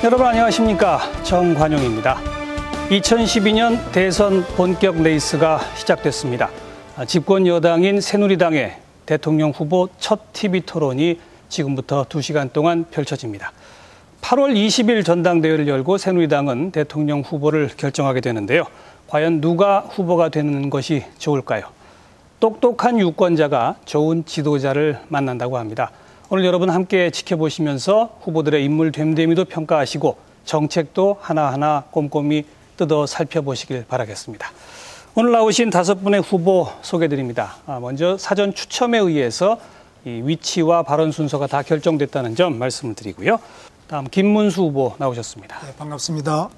여러분 안녕하십니까, 정관용입니다. 2012년 대선 본격 레이스가 시작됐습니다. 집권 여당인 새누리당의 대통령 후보 첫 TV 토론이 지금부터 2시간 동안 펼쳐집니다. 8월 20일 전당대회를 열고 새누리당은 대통령 후보를 결정하게 되는데요. 과연 누가 후보가 되는 것이 좋을까요? 똑똑한 유권자가 좋은 지도자를 만난다고 합니다. 오늘 여러분 함께 지켜보시면서 후보들의 인물 됨됨이도 평가하시고 정책도 하나하나 꼼꼼히 뜯어 살펴보시길 바라겠습니다. 오늘 나오신 5분의 후보 소개드립니다. 먼저 사전 추첨에 의해서 이 위치와 발언 순서가 다 결정됐다는 점 말씀을 드리고요. 다음 김문수 후보 나오셨습니다. 네, 반갑습니다.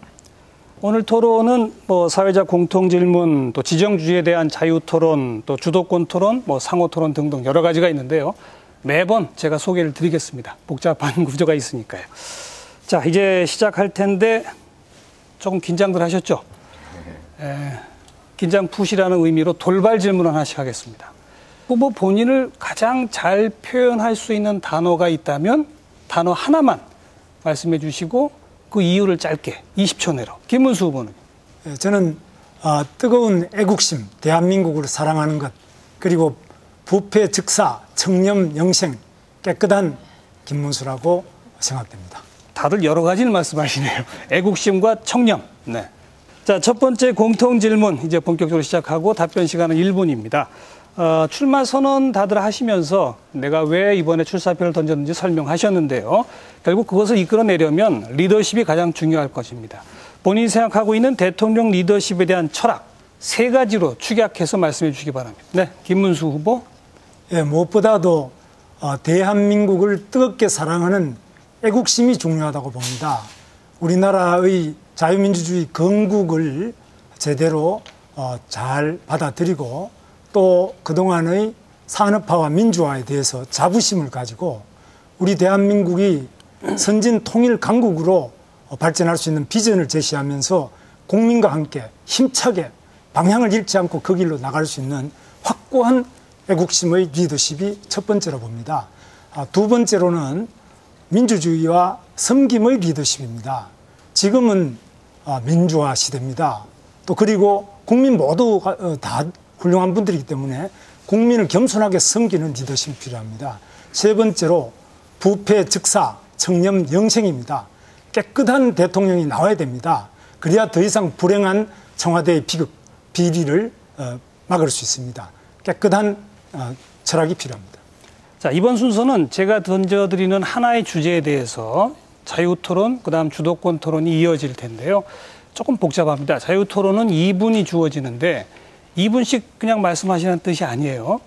오늘 토론은 사회적 공통 질문, 또 지정 주제에 대한 자유 토론, 또 주도권 토론, 상호 토론 등등 여러 가지가 있는데요. 매번 제가 소개를 드리겠습니다. 복잡한 구조가 있으니까요. 자, 이제 시작할 텐데 조금 긴장들 하셨죠? 긴장 푸시라는 의미로 돌발 질문 하나씩 하겠습니다. 후보 본인을 가장 잘 표현할 수 있는 단어가 있다면 단어 하나만 말씀해 주시고 그 이유를 짧게 20초 내로. 김문수 후보는? 저는 뜨거운 애국심, 대한민국을 사랑하는 것, 그리고 부패 즉사, 청렴 영생, 깨끗한 김문수라고 생각됩니다. 다들 여러 가지를 말씀하시네요. 애국심과 청렴. 네. 자, 첫 번째 공통 질문 이제 본격적으로 시작하고 답변 시간은 1분입니다. 출마 선언 다들 하시면서 내가 왜 이번에 출사표를 던졌는지 설명하셨는데요. 결국 그것을 이끌어내려면 리더십이 가장 중요할 것입니다. 본인이 생각하고 있는 대통령 리더십에 대한 철학 3가지로 축약해서 말씀해 주시기 바랍니다. 네, 김문수 후보. 예, 무엇보다도 대한민국을 뜨겁게 사랑하는 애국심이 중요하다고 봅니다. 우리나라의 자유민주주의 건국을 제대로 잘 받아들이고 또 그동안의 산업화와 민주화에 대해서 자부심을 가지고 우리 대한민국이 선진 통일 강국으로 발전할 수 있는 비전을 제시하면서 국민과 함께 힘차게 방향을 잃지 않고 그 길로 나갈 수 있는 확고한 애국심의 리더십이 첫 번째로 봅니다. 두 번째로는 민주주의와 섬김의 리더십입니다. 지금은 민주화 시대입니다. 또 그리고 국민 모두 다 훌륭한 분들이기 때문에 국민을 겸손하게 섬기는 리더십이 필요합니다. 세 번째로 부패 즉사, 청렴 영생입니다. 깨끗한 대통령이 나와야 됩니다. 그래야 더 이상 불행한 청와대의 비극, 비리를 막을 수 있습니다. 깨끗한 철학이 필요합니다. 자, 이번 순서는 제가 던져드리는 하나의 주제에 대해서 자유토론, 그다음 주도권 토론이 이어질 텐데요. 조금 복잡합니다. 자유토론은 2분이 주어지는데 2분씩 그냥 말씀하시는 뜻이 아니에요.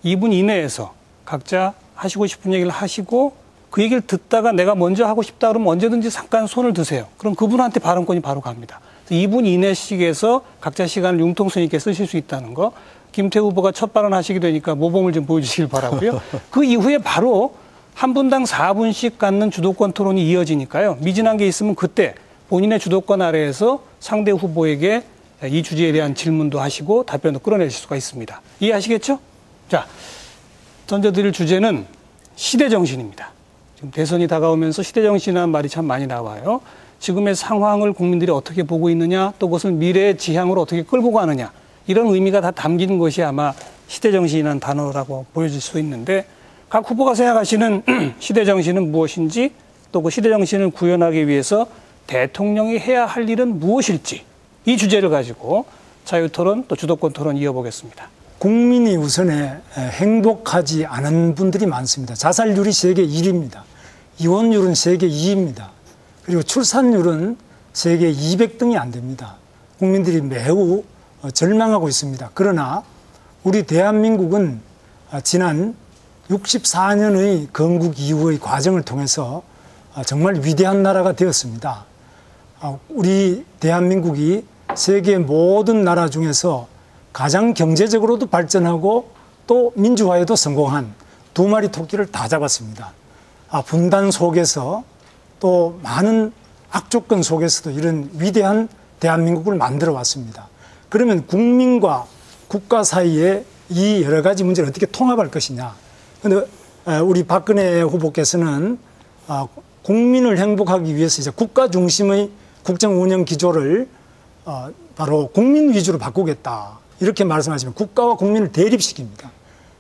2분 이내에서 각자 하시고 싶은 얘기를 하시고 그 얘기를 듣다가 내가 먼저 하고 싶다 그러면 언제든지 잠깐 손을 드세요. 그럼 그분한테 발언권이 바로 갑니다. 2분 이내씩에서 각자 시간을 융통성 있게 쓰실 수 있다는 거. 김태우 후보가 첫 발언하시게 되니까 모범을 좀 보여주시길 바라고요. 그 이후에 바로 한 분당 4분씩 갖는 주도권 토론이 이어지니까요. 미진한 게 있으면 그때 본인의 주도권 아래에서 상대 후보에게 이 주제에 대한 질문도 하시고 답변도 끌어내실 수가 있습니다. 이해하시겠죠? 자, 던져드릴 주제는 시대정신입니다. 지금 대선이 다가오면서 시대정신이라는 말이 참 많이 나와요. 지금의 상황을 국민들이 어떻게 보고 있느냐, 또 그것을 미래의 지향으로 어떻게 끌고 가느냐, 이런 의미가 다 담긴 것이 아마 시대정신이라는 단어라고 보여질 수 있는데 각 후보가 생각하시는 시대정신은 무엇인지 또 그 시대정신을 구현하기 위해서 대통령이 해야 할 일은 무엇일지 이 주제를 가지고 자유토론 또 주도권 토론 이어보겠습니다. 국민이 우선에 행복하지 않은 분들이 많습니다. 자살률이 세계 1위입니다. 이혼율은 세계 2위입니다. 그리고 출산율은 세계 200등이 안 됩니다. 국민들이 매우 절망하고 있습니다. 그러나 우리 대한민국은 지난 64년의 건국 이후의 과정을 통해서 정말 위대한 나라가 되었습니다. 우리 대한민국이 세계 모든 나라 중에서 가장 경제적으로도 발전하고 또 민주화에도 성공한 2마리 토끼를 다 잡았습니다. 분단 속에서 또 많은 악조건 속에서도 이런 위대한 대한민국을 만들어 왔습니다. 그러면 국민과 국가 사이에 이 여러 가지 문제를 어떻게 통합할 것이냐. 그런데 우리 박근혜 후보께서는 국민을 행복하기 위해서 이제 국가 중심의 국정 운영 기조를 바로 국민 위주로 바꾸겠다. 이렇게 말씀하시면 국가와 국민을 대립시킵니다.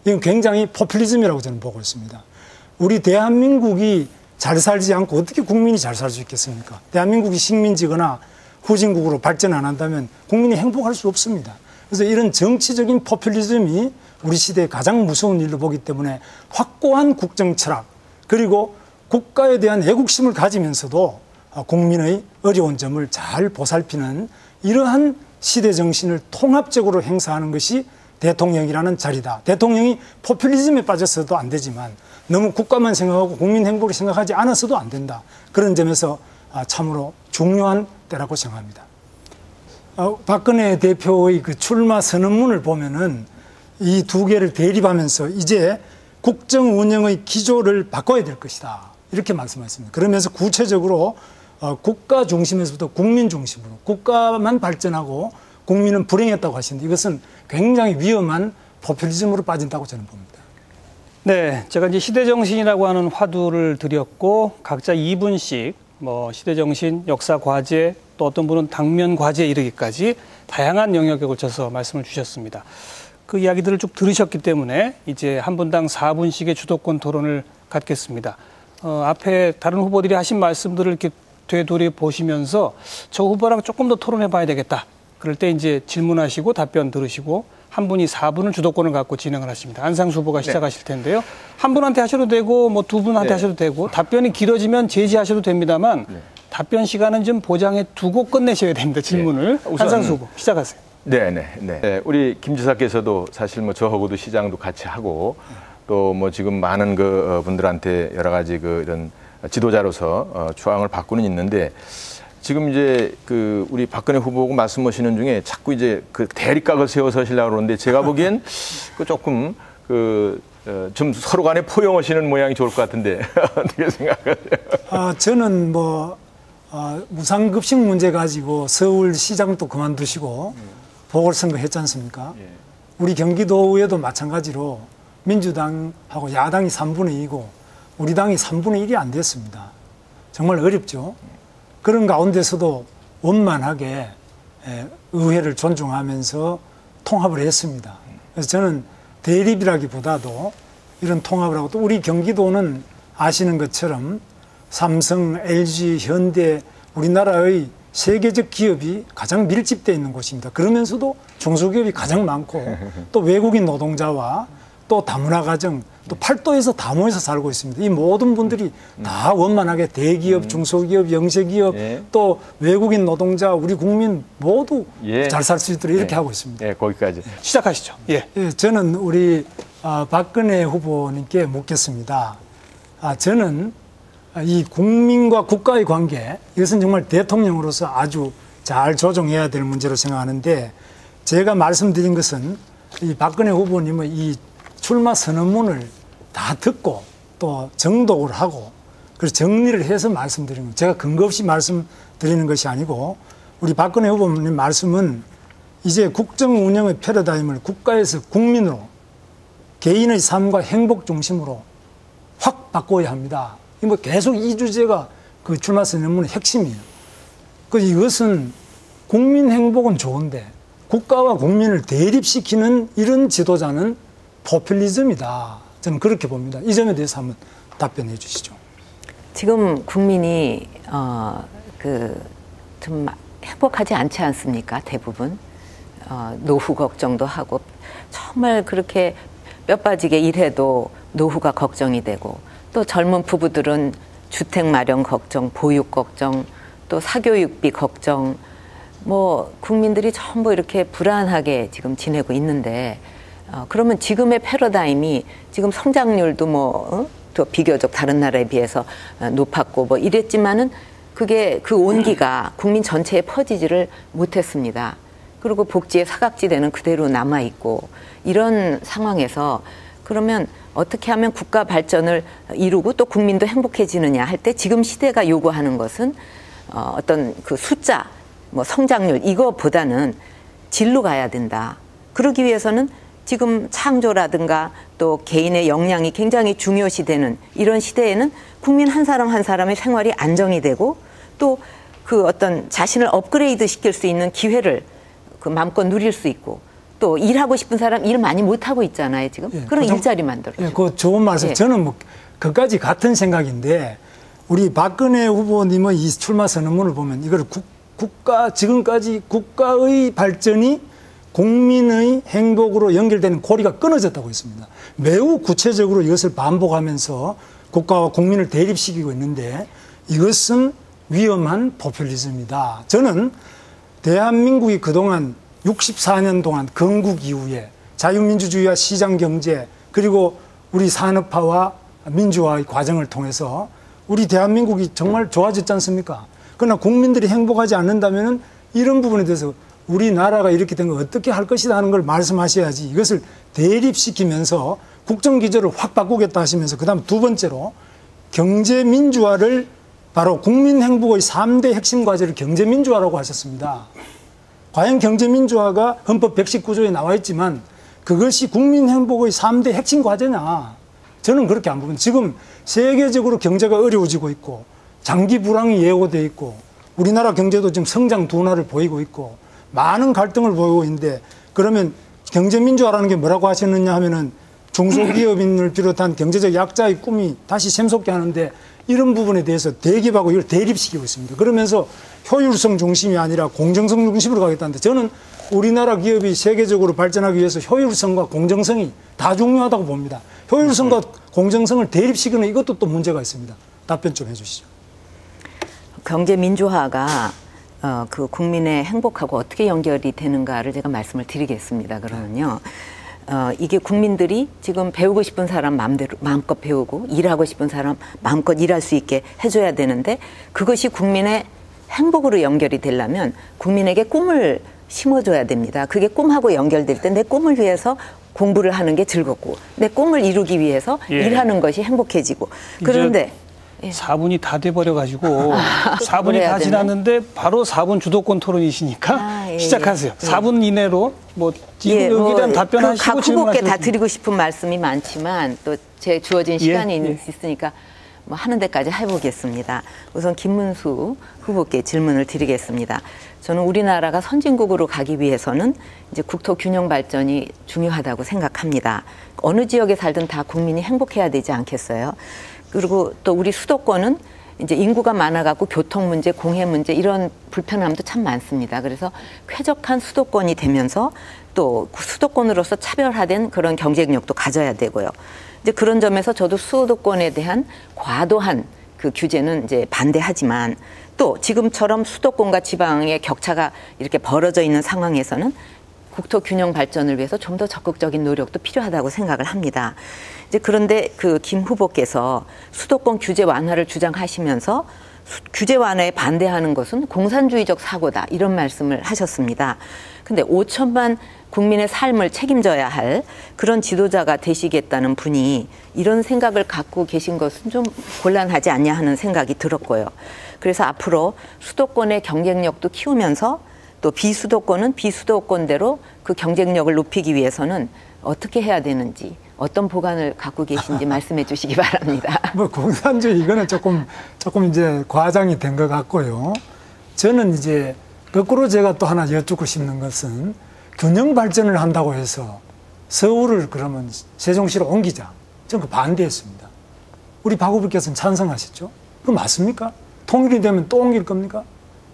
이건 굉장히 포퓰리즘이라고 저는 보고 있습니다. 우리 대한민국이 잘 살지 않고 어떻게 국민이 잘 살 수 있겠습니까? 대한민국이 식민지거나 후진국으로 발전 안 한다면 국민이 행복할 수 없습니다. 그래서 이런 정치적인 포퓰리즘이 우리 시대의 가장 무서운 일로 보기 때문에 확고한 국정 철학 그리고 국가에 대한 애국심을 가지면서도 국민의 어려운 점을 잘 보살피는 이러한 시대 정신을 통합적으로 행사하는 것이 대통령이라는 자리다. 대통령이 포퓰리즘에 빠져서도 안 되지만 너무 국가만 생각하고 국민 행복을 생각하지 않아서도 안 된다. 그런 점에서 참으로 중요한 때라고 생각합니다. 박근혜 대표의 그 출마 선언문을 보면은 이 두 개를 대립하면서 이제 국정 운영의 기조를 바꿔야 될 것이다. 이렇게 말씀하셨습니다. 그러면서 구체적으로 국가 중심에서부터 국민 중심으로 국가만 발전하고 국민은 불행했다고 하시는데 이것은 굉장히 위험한 포퓰리즘으로 빠진다고 저는 봅니다. 네, 제가 이제 시대정신이라고 하는 화두를 드렸고 각자 2분씩 뭐 시대정신, 역사 과제, 또 어떤 분은 당면 과제에 이르기까지 다양한 영역에 걸쳐서 말씀을 주셨습니다. 그 이야기들을 쭉 들으셨기 때문에 이제 한 분당 4분씩의 주도권 토론을 갖겠습니다. 앞에 다른 후보들이 하신 말씀들을 이렇게 되돌이 보시면서 저 후보랑 조금 더 토론해 봐야 되겠다. 그럴 때 이제 질문하시고 답변 들으시고 한 분이 4분을 주도권을 갖고 진행을 하십니다. 안상수 후보가 시작하실 텐데요. 한 분한테 하셔도 되고 뭐 두 분한테 하셔도 되고 답변이 길어지면 제지하셔도 됩니다만 답변 시간은 좀 보장해 두고 끝내셔야 됩니다. 질문을. 안상수 후보 시작하세요. 네. 우리 김 지사께서도 사실 뭐 저하고도 시장도 같이 하고 또 뭐 지금 많은 그 분들한테 여러 가지 그 이런 지도자로서 추앙을 받고는 있는데 지금 이제 그 우리 박근혜 후보고 말씀하시는 중에 자꾸 이제 그 대립각을 세워서시려고 그러는데 제가 보기엔 그 조금 좀 서로 간에 포용하시는 모양이 좋을 것 같은데 어떻게 생각하세요? 저는 뭐 무상급식 문제 가지고 서울시장도 그만두시고 보궐선거 했지 않습니까? 우리 경기도에도 마찬가지로 민주당하고 야당이 3분의 2고 우리 당이 3분의 1이 안 됐습니다. 정말 어렵죠. 그런 가운데서도 원만하게 의회를 존중하면서 통합을 했습니다. 그래서 저는 대립이라기보다도 이런 통합을 하고 또 우리 경기도는 아시는 것처럼 삼성, LG, 현대 우리나라의 세계적 기업이 가장 밀집되어 있는 곳입니다. 그러면서도 중소기업이 가장 많고 또 외국인 노동자와 또 다문화 가정 또 팔도에서 다 모여서 살고 있습니다. 이 모든 분들이 다 원만하게 대기업, 중소기업, 영세기업 또 외국인 노동자 우리 국민 모두 잘 살 수 있도록 이렇게 하고 있습니다. 거기까지 시작하시죠. 저는 우리 박근혜 후보님께 묻겠습니다. 저는 이 국민과 국가의 관계 이것은 정말 대통령으로서 아주 잘 조정해야 될 문제로 생각하는데 제가 말씀드린 것은 이 박근혜 후보님의 이 출마 선언문을 다 듣고 또 정독을 하고 그래서 정리를 해서 말씀드리는 거예요. 제가 근거 없이 말씀드리는 것이 아니고 우리 박근혜 후보님 말씀은 이제 국정 운영의 패러다임을 국가에서 국민으로 개인의 삶과 행복 중심으로 확 바꿔야 합니다. 뭐 계속 이 주제가 그 출마 선언문의 핵심이에요. 이것은 국민 행복은 좋은데 국가와 국민을 대립시키는 이런 지도자는 포퓰리즘이다. 저는 그렇게 봅니다. 이 점에 대해서 한번 답변해 주시죠. 지금 국민이 좀 행복하지 않지 않습니까? 대부분 노후 걱정도 하고 정말 그렇게 뼈 빠지게 일해도 노후가 걱정이 되고 또 젊은 부부들은 주택 마련 걱정, 보육 걱정, 또 사교육비 걱정, 뭐 국민들이 전부 이렇게 불안하게 지금 지내고 있는데 그러면 지금의 패러다임이 지금 성장률도 또 비교적 다른 나라에 비해서 높았고 뭐 이랬지만은 그게 그 온기가 국민 전체에 퍼지지를 못했습니다. 그리고 복지의 사각지대는 그대로 남아 있고 이런 상황에서 그러면 어떻게 하면 국가 발전을 이루고 또 국민도 행복해지느냐 할 때 지금 시대가 요구하는 것은 어떤 그 숫자, 뭐 성장률 이거보다는 질로 가야 된다. 그러기 위해서는 지금 창조라든가 또 개인의 역량이 굉장히 중요시되는 이런 시대에는 국민 한 사람 한 사람의 생활이 안정이 되고 또 그 어떤 자신을 업그레이드 시킬 수 있는 기회를 그 마음껏 누릴 수 있고 또 일하고 싶은 사람 일 많이 못하고 있잖아요, 지금. 예, 그런 일자리 만들어. 예, 그 좋은 말씀. 예. 저는 뭐 그까지 같은 생각인데 우리 박근혜 후보님의 이 출마 선언문을 보면 이걸 지금까지 국가의 발전이 국민의 행복으로 연결되는 고리가 끊어졌다고 했습니다. 매우 구체적으로 이것을 반복하면서 국가와 국민을 대립시키고 있는데 이것은 위험한 포퓰리즘이다. 저는 대한민국이 그동안 64년 동안 건국 이후에 자유민주주의와 시장경제 그리고 우리 산업화와 민주화의 과정을 통해서 우리 대한민국이 정말 좋아졌지 않습니까? 그러나 국민들이 행복하지 않는다면 이런 부분에 대해서 우리나라가 이렇게 된 거 어떻게 할 것이다 하는 걸 말씀하셔야지 이것을 대립시키면서 국정기조를 확 바꾸겠다 하시면서 그다음 두 번째로 경제민주화를 바로 국민행복의 3대 핵심 과제를 경제민주화라고 하셨습니다. 과연 경제민주화가 헌법 119조에 나와 있지만 그것이 국민행복의 3대 핵심 과제냐? 저는 그렇게 안 보면 지금 세계적으로 경제가 어려워지고 있고 장기 불황이 예고돼 있고 우리나라 경제도 지금 성장 둔화를 보이고 있고 많은 갈등을 보이고 있는데 그러면 경제민주화라는 게 뭐라고 하셨느냐 하면은 중소기업인을 비롯한 경제적 약자의 꿈이 다시 샘솟게 하는데 이런 부분에 대해서 대기업하고 이걸 대립시키고 있습니다. 그러면서 효율성 중심이 아니라 공정성 중심으로 가겠다는데 저는 우리나라 기업이 세계적으로 발전하기 위해서 효율성과 공정성이 다 중요하다고 봅니다. 효율성과 공정성을 대립시키는 이것도 또 문제가 있습니다. 답변 좀 해주시죠. 경제 민주화가 그 국민의 행복하고 어떻게 연결이 되는가를 제가 말씀을 드리겠습니다. 그러면요. 이게 국민들이 지금 배우고 싶은 사람 마음껏 배우고 일하고 싶은 사람 마음껏 일할 수 있게 해줘야 되는데 그것이 국민의 행복으로 연결이 되려면 국민에게 꿈을 심어줘야 됩니다. 그게 꿈하고 연결될 때 내 꿈을 위해서 공부를 하는 게 즐겁고 내 꿈을 이루기 위해서 일하는 것이 행복해지고 그런데 4분이 다 돼버려가지고 4분이 다 지났는데 바로 4분 주도권 토론이시니까 시작하세요. 4분 이내로 뭐 여기에 대한 답변하시고 각 후보께 다 드리고 싶은 말씀이 많지만 또 제 주어진 시간이 있으니까 뭐 하는 데까지 해보겠습니다. 우선 김문수 후보께 질문을 드리겠습니다. 저는 우리나라가 선진국으로 가기 위해서는 이제 국토 균형 발전이 중요하다고 생각합니다. 어느 지역에 살든 다 국민이 행복해야 되지 않겠어요? 그리고 또 우리 수도권은 이제 인구가 많아갖고 교통 문제, 공해 문제 이런 불편함도 참 많습니다. 그래서 쾌적한 수도권이 되면서 또 수도권으로서 차별화된 그런 경쟁력도 가져야 되고요. 이제 그런 점에서 저도 수도권에 대한 과도한 그 규제는 이제 반대하지만 또 지금처럼 수도권과 지방의 격차가 이렇게 벌어져 있는 상황에서는 국토 균형 발전을 위해서 좀 더 적극적인 노력도 필요하다고 생각을 합니다. 이제 그런데 그 김 후보께서 수도권 규제 완화를 주장하시면서 규제 완화에 반대하는 것은 공산주의적 사고다 이런 말씀을 하셨습니다. 근데 5천만 국민의 삶을 책임져야 할 그런 지도자가 되시겠다는 분이 이런 생각을 갖고 계신 것은 좀 곤란하지 않냐 하는 생각이 들었고요. 그래서 앞으로 수도권의 경쟁력도 키우면서 또 비수도권은 비수도권대로 그 경쟁력을 높이기 위해서는 어떻게 해야 되는지 어떤 보관을 갖고 계신지 말씀해 주시기 바랍니다. 뭐 공산주의 이거는 조금 이제 과장이 된 것 같고요. 저는 이제 거꾸로 제가 또 하나 여쭙고 싶는 것은 균형 발전을 한다고 해서 서울을 그러면 세종시로 옮기자. 저는 그 반대했습니다. 우리 박 후보께서는 찬성하셨죠? 그거 맞습니까? 통일이 되면 또 옮길 겁니까?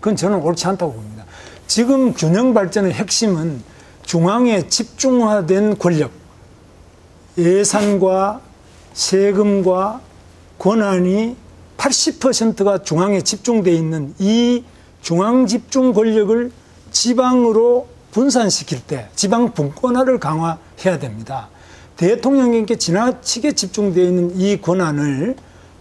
그건 저는 옳지 않다고 봅니다. 지금 균형 발전의 핵심은 중앙에 집중화된 권력, 예산과 세금과 권한이 80%가 중앙에 집중되어 있는 이 중앙 집중 권력을 지방으로 분산시킬 때 지방 분권화를 강화해야 됩니다. 대통령에게 지나치게 집중되어 있는 이 권한을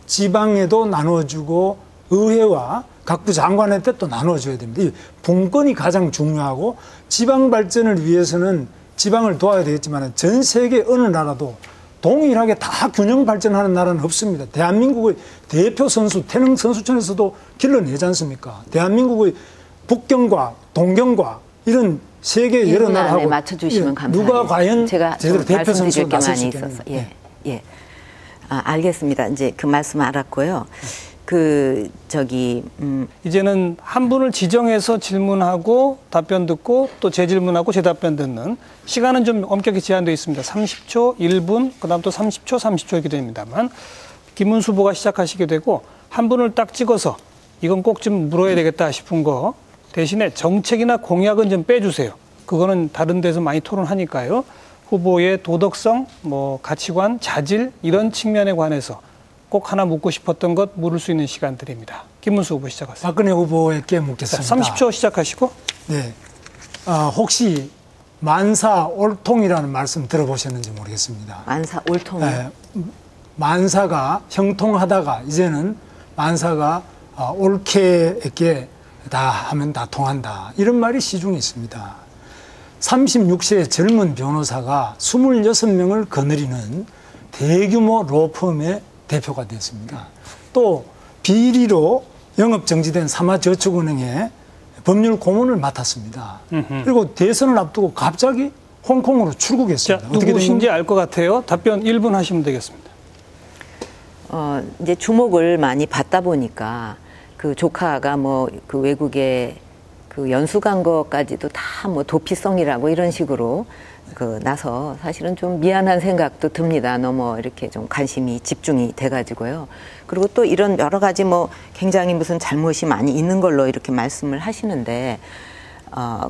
지방에도 나눠주고 의회와 각부 장관한테 또 나눠줘야 됩니다. 이 분권이 가장 중요하고 지방 발전을 위해서는 지방을 도와야 되겠지만 전 세계 어느 나라도 동일하게 다 균형 발전하는 나라는 없습니다. 대한민국의 대표 선수 태릉 선수촌에서도 길러내지 않습니까? 대한민국의 북경과 동경과 이런 세계 여러 1분 안에 나라하고 맞춰주시면 감사하겠습니다. 누가 과연 제가 제대로 대표 말씀드릴 선수로 게 나설 많이 수 있어서 있겠느냐. 예. 알겠습니다. 이제 그 말씀 알았고요. 이제는 한 분을 지정해서 질문하고 답변 듣고 또 재질문하고 재답변 듣는 시간은 좀 엄격히 제한되어 있습니다. 30초, 1분, 그다음 또 30초, 30초 이렇게 됩니다만 김문수 후보가 시작하시게 되고 한 분을 딱 찍어서 이건 꼭 좀 물어야 되겠다 싶은 거 대신에 정책이나 공약은 좀 빼주세요. 그거는 다른 데서 많이 토론하니까요. 후보의 도덕성, 뭐 가치관, 자질 이런 측면에 관해서 꼭 하나 묻고 싶었던 것 물을 수 있는 시간들입니다. 김문수 후보 시작하세요. 박근혜 후보에게 묻겠습니다. 30초 시작하시고. 네. 혹시 만사 옳통이라는 말씀 들어보셨는지 모르겠습니다. 만사 옳통이요? 네, 만사가 형통하다가 이제는 만사가 옳게에게 다 하면 다 통한다. 이런 말이 시중에 있습니다. 36세의 젊은 변호사가 26명을 거느리는 대규모 로펌의 대표가 됐습니다. 또 비리로 영업정지된 삼화저축은행의 법률 고문을 맡았습니다. 그리고 대선을 앞두고 갑자기 홍콩으로 출국했습니다. 자, 누구신지 알 것 같아요. 답변 1분 하시면 되겠습니다. 이제 주목을 많이 받다 보니까 그 조카가 뭐 그 외국에 그 연수 간 것까지도 다 뭐 도피성이라고 이런 식으로 나서 사실은 좀 미안한 생각도 듭니다. 너무 이렇게 좀 관심이 집중이 돼가지고요. 그리고 또 이런 여러 가지 뭐 굉장히 무슨 잘못이 많이 있는 걸로 이렇게 말씀을 하시는데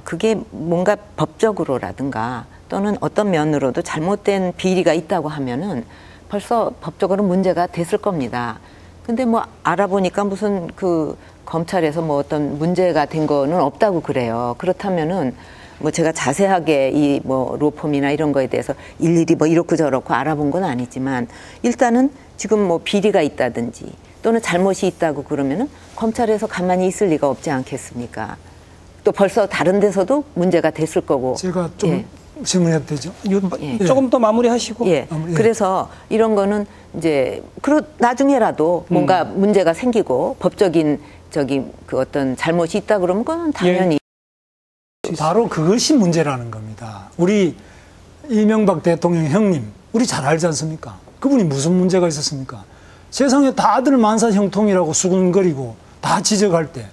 그게 뭔가 법적으로라든가 또는 어떤 면으로도 잘못된 비리가 있다고 하면은 벌써 법적으로 문제가 됐을 겁니다. 근데 뭐 알아보니까 무슨 그 검찰에서 뭐 어떤 문제가 된 거는 없다고 그래요. 그렇다면은 뭐 제가 자세하게 이 뭐 로펌이나 이런 거에 대해서 일일이 뭐 이렇고 저렇고 알아본 건 아니지만 일단은 지금 뭐 비리가 있다든지 또는 잘못이 있다고 그러면은 검찰에서 가만히 있을 리가 없지 않겠습니까? 또 벌써 다른 데서도 문제가 됐을 거고. 제가 좀 질문해도 되죠? 조금 더 마무리하시고. 그래서 이런 거는 이제 나중에라도 뭔가 문제가 생기고 법적인 그 어떤 잘못이 있다 그러면 그건 당연히 바로 그것이 문제라는 겁니다. 우리 이명박 대통령 형님, 우리 잘 알지 않습니까? 그분이 무슨 문제가 있었습니까? 세상에 다들 만사 형통이라고 수근거리고 다 지적할 때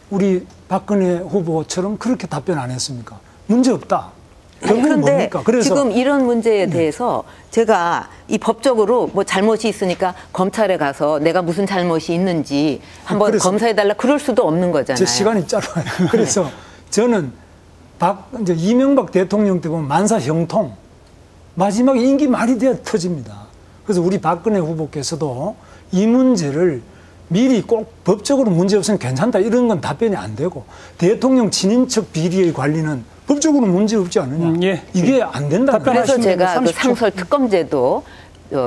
우리 박근혜 후보처럼 그렇게 답변 안 했습니까? 문제 없다. 그런데 뭡니까? 그래서 지금 이런 문제에 대해서 제가 이 법적으로 뭐 잘못이 있으니까 검찰에 가서 내가 무슨 잘못이 있는지 한번 검사해달라 그럴 수도 없는 거잖아요. 제 시간이 짧아요. 그래서 저는 이제 이명박 대통령 때 보면 만사 형통 마지막에 임기 말이 돼야 터집니다. 그래서 우리 박근혜 후보께서도 이 문제를 미리 꼭 법적으로 문제 없으면 괜찮다 이런 건 답변이 안 되고 대통령 친인척 비리의 관리는 법적으로 문제 없지 않느냐. 이게 안 된다. 그래서 제가 그 상설 특검제도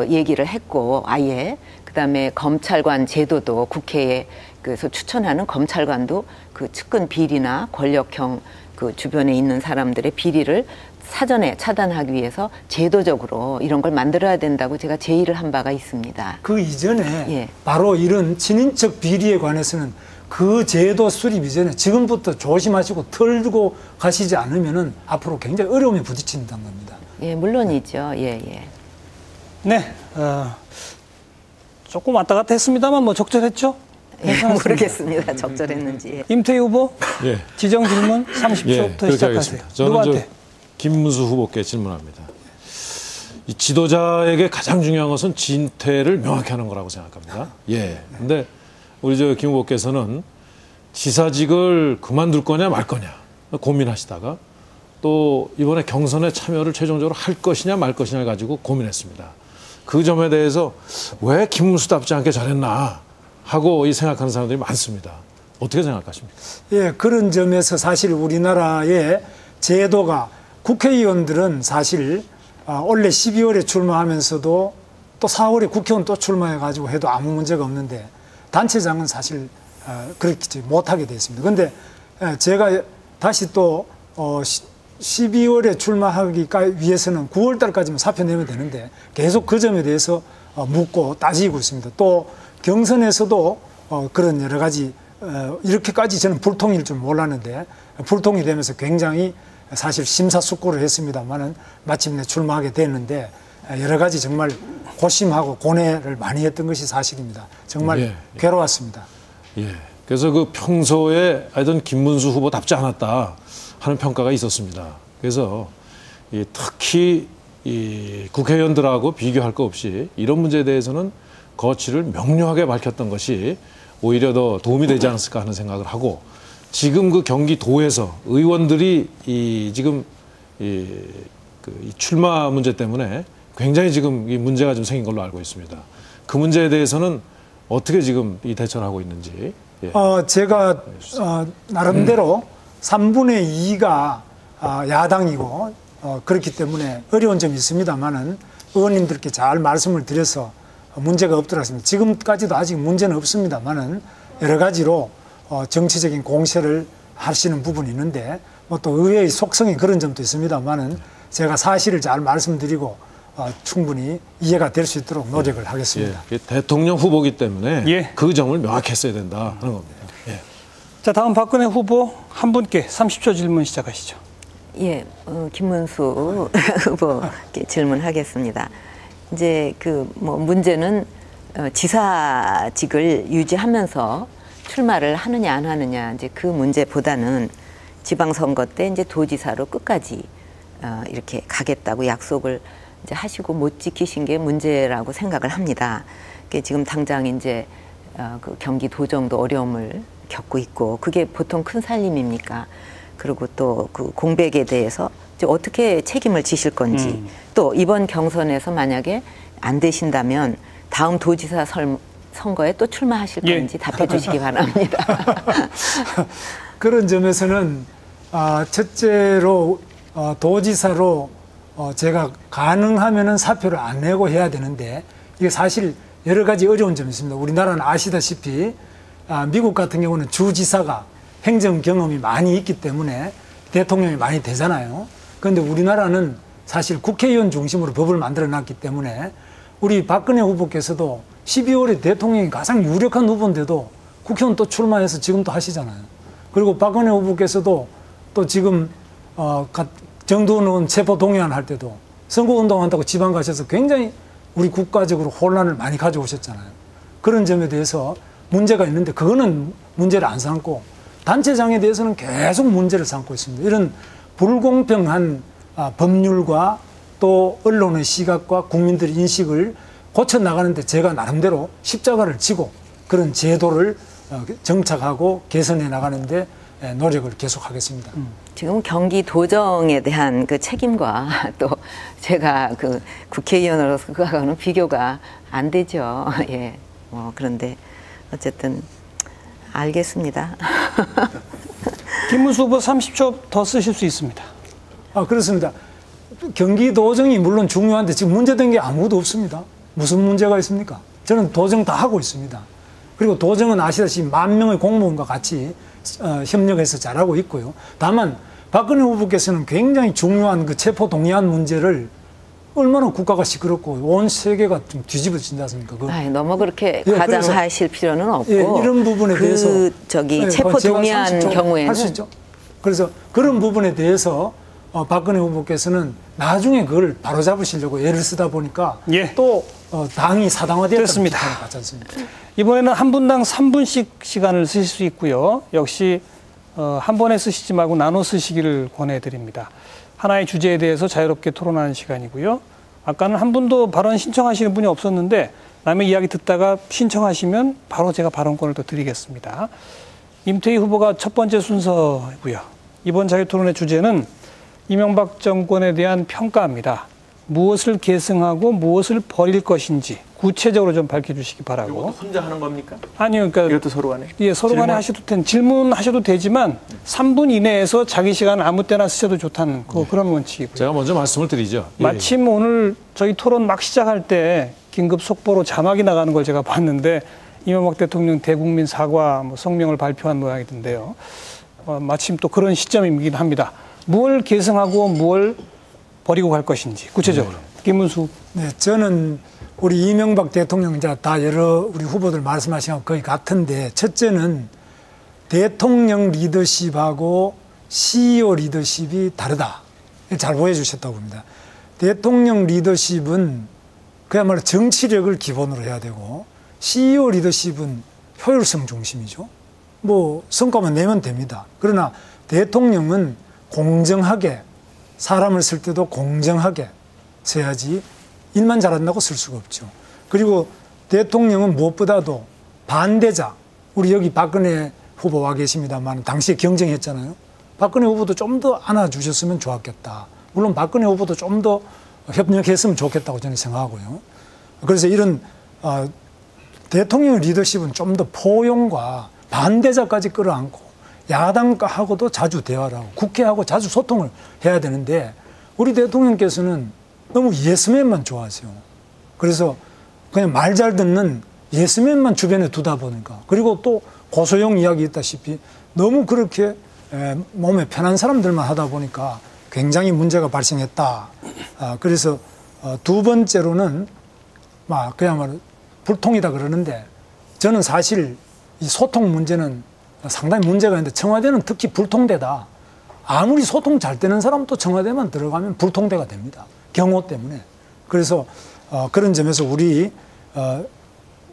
얘기를 했고 아예 그다음에 검찰관 제도도 국회에서 추천하는 검찰관도 그 측근 비리나 권력형 그 주변에 있는 사람들의 비리를 사전에 차단하기 위해서 제도적으로 이런 걸 만들어야 된다고 제가 제의를 한 바가 있습니다. 그 이전에 바로 이런 친인척 비리에 관해서는 그 제도 수립 이전에 지금부터 조심하시고 털고 가시지 않으면은 앞으로 굉장히 어려움에 부딪힌다는 겁니다. 예, 물론이죠. 네, 조금 왔다 갔다 했습니다만 뭐 적절했죠? 모르겠습니다. 적절했는지. 임태희 후보 지정 질문 30초부터 시작하세요. 저는 누구한테? 김문수 후보께 질문합니다. 이 지도자에게 가장 중요한 것은 진퇴를 명확히 하는 거라고 생각합니다. 근데 우리 김 후보께서는 지사직을 그만둘 거냐 말 거냐 고민하시다가 또 이번에 경선에 참여를 최종적으로 할 것이냐 말 것이냐를 가지고 고민했습니다. 그 점에 대해서 왜 김문수답지 않게 잘했나 하고 생각하는 사람들이 많습니다. 어떻게 생각하십니까? 그런 점에서 사실 우리나라의 제도가 국회의원들은 사실 원래 12월에 출마하면서도 또 4월에 국회의원 또 출마해가지고 해도 아무 문제가 없는데 단체장은 사실 그렇게 못하게 돼 있습니다. 그런데 제가 다시 또 12월에 출마하기 위해서는 9월 달까지만 사표 내면 되는데 계속 그 점에 대해서 묻고 따지고 있습니다. 또 경선에서도 그런 여러 가지 이렇게까지 저는 불통일 줄 몰랐는데 불통이 되면서 굉장히 사실 심사숙고를 했습니다만은 마침내 출마하게 됐는데 여러 가지 정말 고심하고 고뇌를 많이 했던 것이 사실입니다. 정말 예. 괴로웠습니다. 예. 그래서 그 평소에 하여튼 김문수 후보답지 않았다 하는 평가가 있었습니다. 그래서 특히 이 국회의원들하고 비교할 거 없이 이런 문제에 대해서는 거취를 명료하게 밝혔던 것이 오히려 더 도움이 되지 않았을까 하는 생각을 하고, 지금 그 경기도에서 의원들이 지금 이 출마 문제 때문에 굉장히 지금 이 문제가 좀 생긴 걸로 알고 있습니다. 그 문제에 대해서는 어떻게 지금 이 대처를 하고 있는지. 예. 제가 나름대로 3분의 2가 야당이고 그렇기 때문에 어려운 점이 있습니다만은 의원님들께 잘 말씀을 드려서 문제가 없도록 했습니다. 지금까지도 아직 문제는 없습니다만은 여러 가지로 정치적인 공세를 하시는 부분이 있는데 뭐 또 의회의 속성이 그런 점도 있습니다만은 제가 사실을 잘 말씀드리고 충분히 이해가 될 수 있도록 노력을 하겠습니다. 예. 대통령 후보기 때문에 예. 그 점을 명확히 했어야 된다 하는 겁니다. 예. 자, 다음 박근혜 후보 한 분께 30초 질문 시작하시죠. 예, 김문수 후보께 질문하겠습니다. 이제 문제는 지사직을 유지하면서 출마를 하느냐 안 하느냐, 이제 그 문제보다는 지방선거 때 이제 도지사로 끝까지 이렇게 가겠다고 약속을 이제 하시고 못 지키신 게 문제라고 생각을 합니다. 지금 당장 이제 그 경기도정도 어려움을 겪고 있고, 그게 보통 큰 살림입니까? 그리고 또 그 공백에 대해서 이제 어떻게 책임을 지실 건지, 또 이번 경선에서 만약에 안 되신다면 다음 도지사 선거에 또 출마하실 건지 답해 주시기 바랍니다. 그런 점에서는 첫째로 도지사로 제가 가능하면은 사표를 안 내고 해야 되는데, 이게 사실 여러 가지 어려운 점이 있습니다. 우리나라는 아시다시피 미국 같은 경우는 주지사가 행정 경험이 많이 있기 때문에 대통령이 많이 되잖아요. 그런데 우리나라는 사실 국회의원 중심으로 법을 만들어 놨기 때문에 우리 박근혜 후보께서도 12월에 대통령이 가장 유력한 후보인데도 국회의원 또 출마해서 지금 또 하시잖아요. 그리고 박근혜 후보께서도 또 지금 정두원 의원 체포 동의안 할 때도 선거운동한다고 지방 가셔서 굉장히 우리 국가적으로 혼란을 많이 가져오셨잖아요. 그런 점에 대해서 문제가 있는데 그거는 문제를 안 삼고 단체장에 대해서는 계속 문제를 삼고 있습니다. 이런 불공평한 법률과 또 언론의 시각과 국민들의 인식을 고쳐나가는데 제가 나름대로 십자가를 지고 그런 제도를 정착하고 개선해 나가는데 노력을 계속하겠습니다. 지금 경기도정에 대한 그 책임과 또 제가 그 국회의원으로서 그거하고는 비교가 안 되죠. 예. 그런데 어쨌든 알겠습니다. 김문수 후보 30초 더 쓰실 수 있습니다. 그렇습니다. 경기도정이 물론 중요한데 지금 문제된 게 아무것도 없습니다. 무슨 문제가 있습니까? 저는 도정 다 하고 있습니다. 그리고 도정은 아시다시피 10,000명의 공무원과 같이 협력해서 잘하고 있고요. 다만 박근혜 후보께서는 굉장히 중요한 그 체포 동의안 문제를 얼마나 국가가 시끄럽고 온 세계가 좀 뒤집어진다 않습니까? 너무 그렇게 과장하실 필요는 없고, 이런 부분에 대해서 체포 동의안 경우에는 할 수 있죠. 그래서 그런 부분에 대해서 박근혜 후보께서는 나중에 그걸 바로잡으시려고 애를 쓰다 보니까 또 당이 사당화되었다는 비판을 받지 않습니까? 이번에는 한 분당 3분씩 시간을 쓰실 수 있고요. 역시 한 번에 쓰시지 말고 나눠 쓰시기를 권해드립니다. 하나의 주제에 대해서 자유롭게 토론하는 시간이고요. 아까는 한 분도 발언 신청하시는 분이 없었는데 남의 이야기 듣다가 신청하시면 바로 제가 발언권을 또 드리겠습니다. 임태희 후보가 첫 번째 순서고요. 이번 자유토론의 주제는 이명박 정권에 대한 평가입니다. 무엇을 계승하고 무엇을 버릴 것인지 구체적으로 좀 밝혀주시기 바라고. 이것도 혼자 하는 겁니까? 아니요. 그러니까 이것도 서로 간에? 예, 서로 간에 하셔도 질문하셔도 되지만 3분 이내에서 자기 시간 아무 때나 쓰셔도 좋다는 그런 원칙이고요. 제가 먼저 말씀을 드리죠. 마침 오늘 저희 토론 막 시작할 때 긴급 속보로 자막이 나가는 걸 제가 봤는데 이명박 대통령 대국민 사과 성명을 발표한 모양이던데요. 마침 또 그런 시점이긴 합니다. 뭘 계승하고 뭘 버리고 갈 것인지 구체적으로. 김문수. 네, 저는 우리 이명박 대통령 이제 다 여러 우리 후보들 말씀하신 것 거의 같은데, 첫째는 대통령 리더십하고 CEO 리더십이 다르다. 잘 보여주셨다고 봅니다. 대통령 리더십은 그야말로 정치력을 기본으로 해야 되고 CEO 리더십은 효율성 중심이죠. 뭐 성과만 내면 됩니다. 그러나 대통령은 공정하게 사람을 쓸 때도 공정하게 써야지 일만 잘한다고 쓸 수가 없죠. 그리고 대통령은 무엇보다도 반대자, 우리 여기 박근혜 후보 와 계십니다만 당시에 경쟁했잖아요. 박근혜 후보도 좀 더 안아주셨으면 좋았겠다. 물론 박근혜 후보도 좀 더 협력했으면 좋겠다고 저는 생각하고요. 그래서 이런 대통령 리더십은 좀 더 포용과 반대자까지 끌어안고 야당하고도 자주 대화를 하고 국회하고 자주 소통을 해야 되는데 우리 대통령께서는 너무 예스맨만 좋아하세요. 그래서 그냥 말 잘 듣는 예스맨만 주변에 두다 보니까 그리고 또 고소영 이야기 있다시피 너무 그렇게 몸에 편한 사람들만 하다 보니까 굉장히 문제가 발생했다. 그래서 두 번째로는 그야말로 불통이다 그러는데 저는 사실 이 소통 문제는 상당히 문제가 있는데 청와대는 특히 불통대다. 아무리 소통 잘 되는 사람도 청와대만 들어가면 불통대가 됩니다. 경호 때문에. 그래서 그런 점에서 우리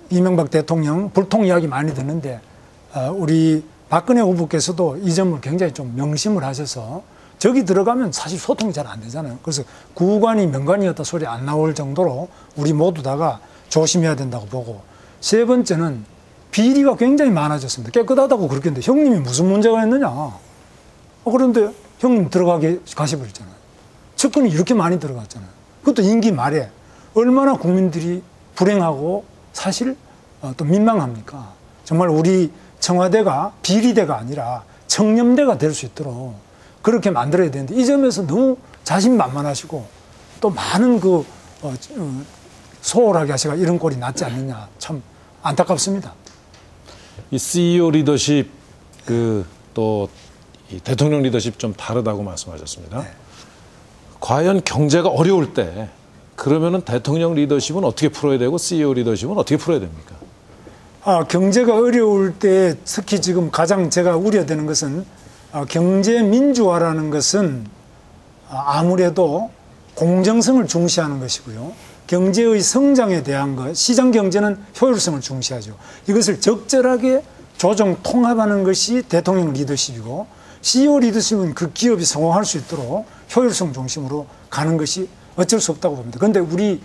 이명박 대통령 불통 이야기 많이 듣는데 우리 박근혜 후보께서도 이 점을 굉장히 좀 명심을 하셔서 저기 들어가면 사실 소통이 잘 안 되잖아요. 그래서 구관이 명관이었다 소리 안 나올 정도로 우리 모두 다가 조심해야 된다고 보고 세 번째는 비리가 굉장히 많아졌습니다. 깨끗하다고 그렇게 했는데 형님이 무슨 문제가 있느냐. 그런데 형님 가셔버렸잖아요. 측근이 이렇게 많이 들어갔잖아요. 그것도 임기 말에 얼마나 국민들이 불행하고 사실 또 민망합니까. 정말 우리 청와대가 비리대가 아니라 청렴대가 될 수 있도록 그렇게 만들어야 되는데 이 점에서 너무 자신만만하시고 또 많은 소홀하게 하시가 이런 꼴이 낫지 않느냐 참 안타깝습니다. 이 CEO 리더십 또 이 대통령 리더십 좀 다르다고 말씀하셨습니다. 네. 과연 경제가 어려울 때 그러면은 대통령 리더십은 어떻게 풀어야 되고 CEO 리더십은 어떻게 풀어야 됩니까? 경제가 어려울 때 특히 지금 가장 제가 우려되는 것은 경제 민주화라는 것은 아무래도 공정성을 중시하는 것이고요. 경제의 성장에 대한 것, 시장 경제는 효율성을 중시하죠. 이것을 적절하게 조정 통합하는 것이 대통령 리더십이고 CEO 리더십은 그 기업이 성공할 수 있도록 효율성 중심으로 가는 것이 어쩔 수 없다고 봅니다. 그런데 우리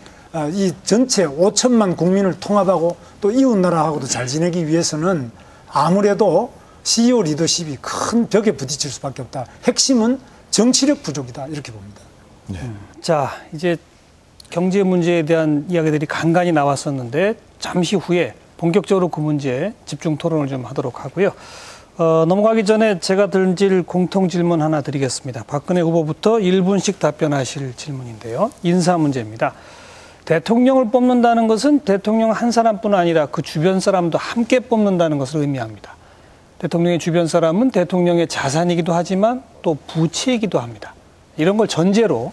이 전체 5천만 국민을 통합하고 또 이웃나라하고도 잘 지내기 위해서는 아무래도 CEO 리더십이 큰 벽에 부딪힐 수밖에 없다. 핵심은 정치력 부족이다. 이렇게 봅니다. 네. 자, 이제 경제 문제에 대한 이야기들이 간간히 나왔었는데 잠시 후에 본격적으로 그 문제에 집중 토론을 좀 하도록 하고요. 넘어가기 전에 제가 던질 공통 질문 하나 드리겠습니다. 박근혜 후보부터 1분씩 답변하실 질문인데요. 인사 문제입니다. 대통령을 뽑는다는 것은 대통령 한 사람뿐 아니라 그 주변 사람도 함께 뽑는다는 것을 의미합니다. 대통령의 주변 사람은 대통령의 자산이기도 하지만 또 부채이기도 합니다. 이런 걸 전제로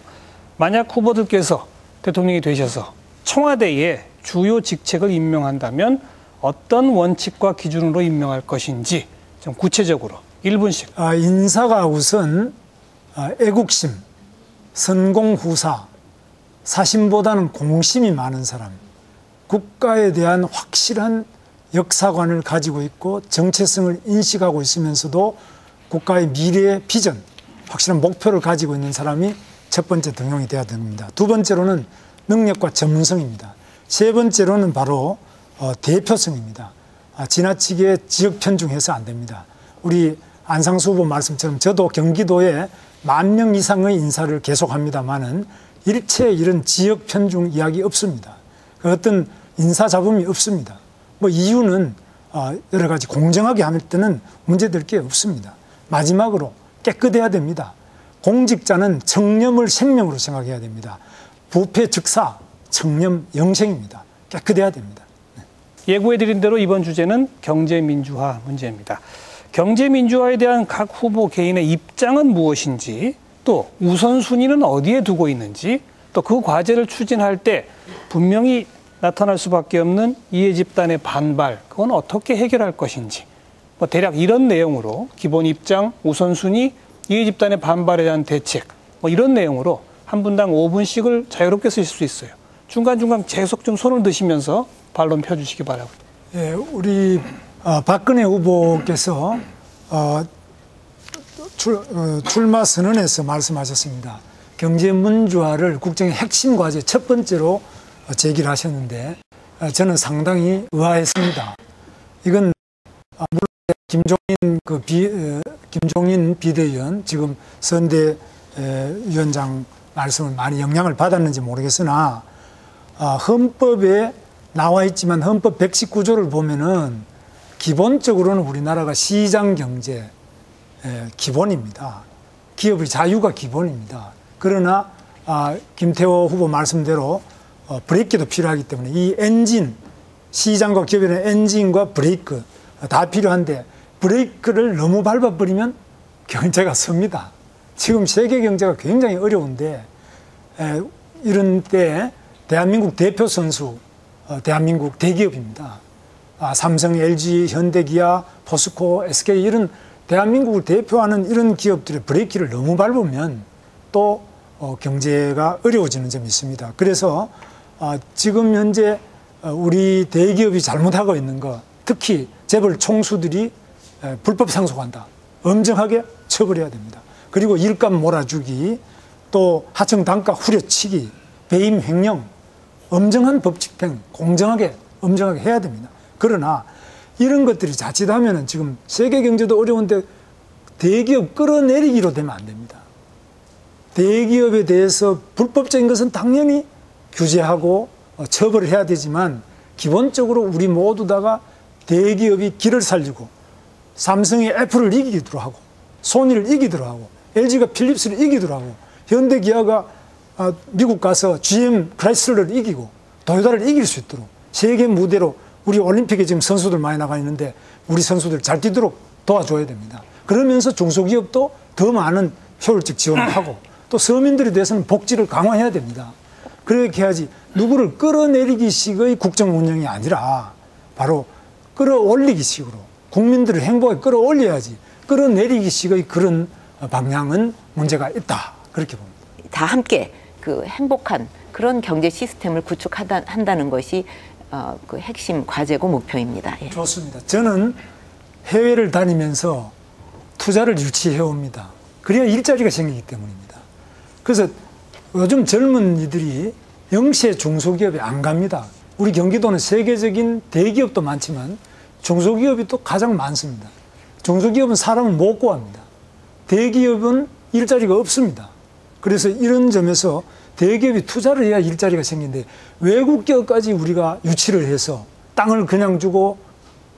만약 후보들께서 대통령이 되셔서 청와대에 주요 직책을 임명한다면 어떤 원칙과 기준으로 임명할 것인지 좀 구체적으로 1분씩. 인사가 우선 애국심, 선공후사, 사심보다는 공심이 많은 사람, 국가에 대한 확실한 역사관을 가지고 있고 정체성을 인식하고 있으면서도 국가의 미래의 비전, 확실한 목표를 가지고 있는 사람이 첫 번째 등용이 돼야 됩니다. 두 번째로는 능력과 전문성입니다. 세 번째로는 바로 대표성입니다. 지나치게 지역 편중해서 안 됩니다. 우리 안상수 후보 말씀처럼 저도 경기도에 10,000명 이상의 인사를 계속합니다만은 일체 이런 지역 편중 이야기 없습니다. 어떤 인사 잡음이 없습니다. 이유는 여러 가지 공정하게 할 때는 문제될 게 없습니다. 마지막으로 깨끗해야 됩니다. 공직자는 청렴을 생명으로 생각해야 됩니다. 부패 즉사, 청렴 영생입니다. 깨끗해야 됩니다. 예고해드린 대로 이번 주제는 경제민주화 문제입니다. 경제민주화에 대한 각 후보 개인의 입장은 무엇인지, 또 우선순위는 어디에 두고 있는지, 또 그 과제를 추진할 때 분명히 나타날 수밖에 없는 이해 집단의 반발, 그건 어떻게 해결할 것인지, 대략 이런 내용으로 기본 입장, 우선순위, 이해 집단의 반발에 대한 대책, 뭐 이런 내용으로 한 분당 5분씩을 자유롭게 쓰실 수 있어요. 중간중간 계속 좀 손을 드시면서 반론 펴주시기 바라고요. 예, 우리 박근혜 후보께서 출마 선언에서 말씀하셨습니다. 경제민주화를 국정의 핵심 과제 첫 번째로 제기를 하셨는데 저는 상당히 의아했습니다. 이건 물론 김종인 비대위원 지금 선대위원장 말씀을 많이 영향을 받았는지 모르겠으나 헌법에 나와 있지만 헌법 119조를 보면은 기본적으로는 우리나라가 시장 경제 기본입니다. 기업의 자유가 기본입니다. 그러나 김태호 후보 말씀대로 브레이크도 필요하기 때문에 이 엔진, 시장과 기업의 엔진과 브레이크 다 필요한데 브레이크를 너무 밟아버리면 경제가 섭니다. 지금 세계 경제가 굉장히 어려운데 이런 때 대한민국 대표 선수 대한민국 대기업입니다. 삼성, LG, 현대기아, 포스코, SK 이런 대한민국을 대표하는 이런 기업들의 브레이크를 너무 밟으면 또 경제가 어려워지는 점이 있습니다. 그래서 지금 현재 우리 대기업이 잘못하고 있는 것, 특히 재벌 총수들이 불법 상속한다. 엄정하게 처벌해야 됩니다. 그리고 일감 몰아주기, 또 하청 단가 후려치기, 배임 횡령, 엄정한 법 집행, 공정하게, 엄정하게 해야 됩니다. 그러나 이런 것들이 자칫하면 지금 세계 경제도 어려운데 대기업 끌어내리기로 되면 안 됩니다. 대기업에 대해서 불법적인 것은 당연히 규제하고 처벌을 해야 되지만 기본적으로 우리 모두 다가 대기업이 길을 살리고 삼성이 애플을 이기도록 하고 소니를 이기도록 하고 LG가 필립스를 이기도록 하고 현대기아가 미국 가서 GM 크라이슬러를 이기고 도요타를 이길 수 있도록 세계 무대로 우리 올림픽에 지금 선수들 많이 나가 있는데 우리 선수들 잘 뛰도록 도와줘야 됩니다. 그러면서 중소기업도 더 많은 효율적 지원을 하고 또 서민들에 대해서는 복지를 강화해야 됩니다. 그렇게 해야지 누구를 끌어내리기식의 국정 운영이 아니라 바로 끌어올리기식으로 국민들을 행복하게 끌어올려야지 끌어내리기식의 그런 방향은 문제가 있다. 그렇게 봅니다. 다 함께 그 행복한 그런 경제 시스템을 구축한다는 것이 그 핵심 과제고 목표입니다. 예. 좋습니다. 저는 해외를 다니면서 투자를 유치해 옵니다. 그래야 일자리가 생기기 때문입니다. 그래서 요즘 젊은이들이 영세 중소기업에 안 갑니다. 우리 경기도는 세계적인 대기업도 많지만 중소기업이 또 가장 많습니다. 중소기업은 사람을 못 구합니다. 대기업은 일자리가 없습니다. 그래서 이런 점에서 대기업이 투자를 해야 일자리가 생기는데 외국 기업까지 우리가 유치를 해서 땅을 그냥 주고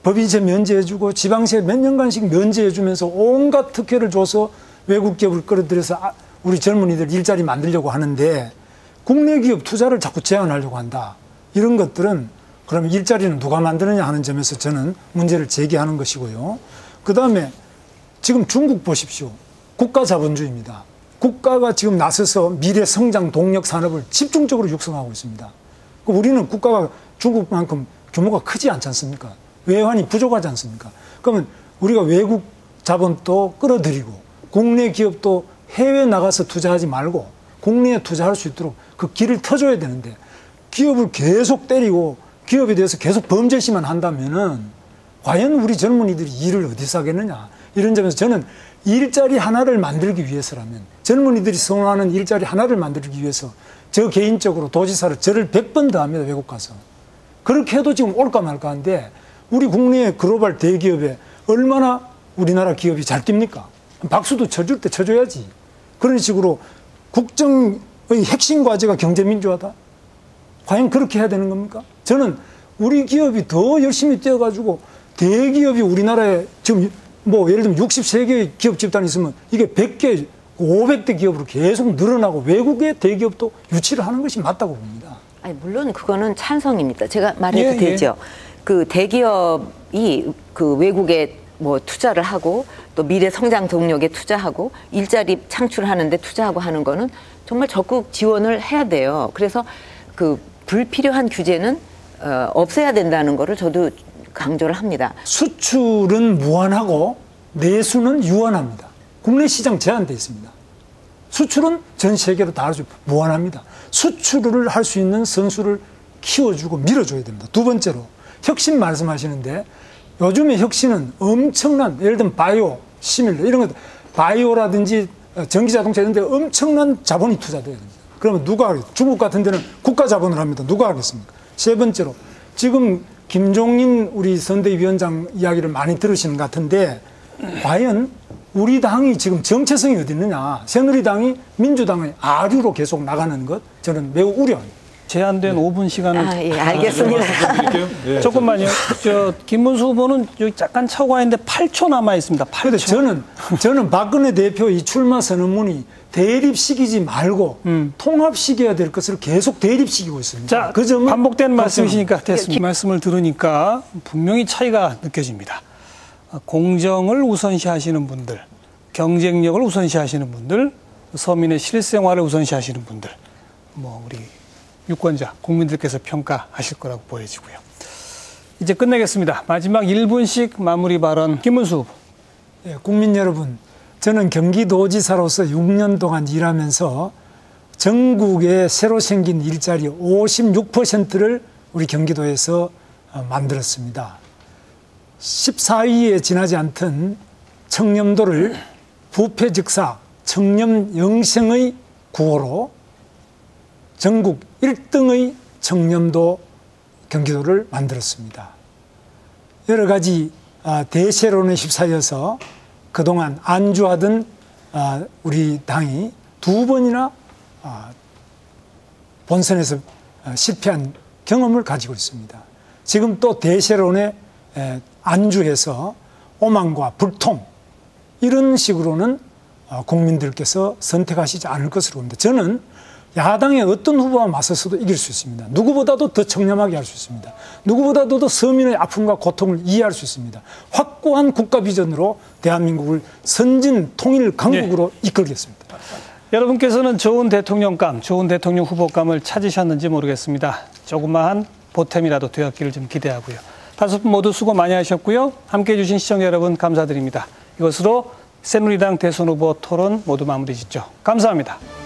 법인세 면제해주고 지방세 몇 년간씩 면제해주면서 온갖 특혜를 줘서 외국 기업을 끌어들여서 우리 젊은이들 일자리 만들려고 하는데 국내 기업 투자를 자꾸 제한하려고 한다. 이런 것들은 그러면 일자리는 누가 만드느냐 하는 점에서 저는 문제를 제기하는 것이고요. 그다음에 지금 중국 보십시오. 국가 자본주의입니다. 국가가 지금 나서서 미래 성장 동력 산업을 집중적으로 육성하고 있습니다. 우리는 국가가 중국만큼 규모가 크지 않지 않습니까? 외환이 부족하지 않습니까? 그러면 우리가 외국 자본도 끌어들이고 국내 기업도 해외 나가서 투자하지 말고 국내에 투자할 수 있도록 그 길을 터줘야 되는데 기업을 계속 때리고 기업에 대해서 계속 범죄시만 한다면은 과연 우리 젊은이들이 일을 어디서 하겠느냐. 이런 점에서 저는 일자리 하나를 만들기 위해서라면 젊은이들이 선호하는 일자리 하나를 만들기 위해서 저 개인적으로 도지사를 저를 100번 더 합니다. 외국 가서. 그렇게 해도 지금 올까 말까 한데 우리 국내의 글로벌 대기업에 얼마나 우리나라 기업이 잘 뜁니까? 박수도 쳐줄 때 쳐줘야지. 그런 식으로 국정의 핵심 과제가 경제민주화다? 과연 그렇게 해야 되는 겁니까? 저는 우리 기업이 더 열심히 뛰어가지고 대기업이 우리나라에 지금 뭐 예를 들면 63개의 기업 집단이 있으면 이게 100개, 500대 기업으로 계속 늘어나고 외국의 대기업도 유치를 하는 것이 맞다고 봅니다. 아니, 물론 그거는 찬성입니다. 제가 말해도 되죠. 그 대기업이 그 외국에 뭐 투자를 하고 또 미래 성장 동력에 투자하고 일자리 창출하는데 투자하고 하는 거는 정말 적극 지원을 해야 돼요. 그래서 그 불필요한 규제는 없애야 된다는 거를 저도 강조를 합니다. 수출은 무한하고 내수는 유한합니다. 국내 시장 제한되어 있습니다. 수출은 전 세계로 다 할 수 무한합니다. 수출을 할 수 있는 선수를 키워주고 밀어줘야 됩니다. 두 번째로 혁신 말씀하시는데 요즘의 혁신은 엄청난 예를 들면 바이오, 시밀러 이런 것 바이오라든지 전기자동차 이런 데 엄청난 자본이 투자돼야 됩니다. 그러면 누가 하겠습니까? 중국 같은 데는 국가 자본을 합니다. 누가 하겠습니까? 세 번째로 지금 김종인 우리 선대위원장 이야기를 많이 들으시는 것 같은데 과연 우리 당이 지금 정체성이 어디 있느냐. 새누리당이 민주당의 아류로 계속 나가는 것 저는 매우 우려합니다. 제한된 5분 시간을 예, 알겠습니다. 드릴게요. 예. 조금만요. 김문수 후보는 여기 잠깐 차고 가 있는데 8초 남아 있습니다. 8초. 그런데 저는 박근혜 대표 이 출마 선언문이 대립시키지 말고 통합시켜야 될 것을 계속 대립시키고 있습니다. 자, 그 점은 반복된 말씀이시니까 됐습니다. 말씀을 들으니까 분명히 차이가 느껴집니다. 공정을 우선시하시는 분들, 경쟁력을 우선시하시는 분들, 서민의 실생활을 우선시하시는 분들, 우리 유권자, 국민들께서 평가하실 거라고 보여지고요. 이제 끝내겠습니다. 마지막 1분씩 마무리 발언 김문수 후보. 예, 국민 여러분, 저는 경기도지사로서 6년 동안 일하면서 전국에 새로 생긴 일자리 56%를 우리 경기도에서 만들었습니다. 14위에 지나지 않던 청렴도를 부패즉사 청렴 영생의 구호로 전국 1등의 청렴도 경기도를 만들었습니다. 여러 가지 대세론에 휩싸여서 그동안 안주하던 우리 당이 두 번이나 본선에서 실패한 경험을 가지고 있습니다. 지금 또 대세론에 안주해서 오만과 불통 이런 식으로는 국민들께서 선택하시지 않을 것으로 봅니다. 저는 야당의 어떤 후보와 맞서서도 이길 수 있습니다. 누구보다도 더 청렴하게 할 수 있습니다. 누구보다도 더 서민의 아픔과 고통을 이해할 수 있습니다. 확고한 국가 비전으로 대한민국을 선진 통일 강국으로 이끌겠습니다. 여러분께서는 좋은 대통령감, 좋은 대통령 후보감을 찾으셨는지 모르겠습니다. 조그마한 보탬이라도 되었기를 좀 기대하고요. 다섯 분 모두 수고 많이 하셨고요. 함께해 주신 시청자 여러분 감사드립니다. 이것으로 새누리당 대선 후보 토론 모두 마무리 짓죠. 감사합니다.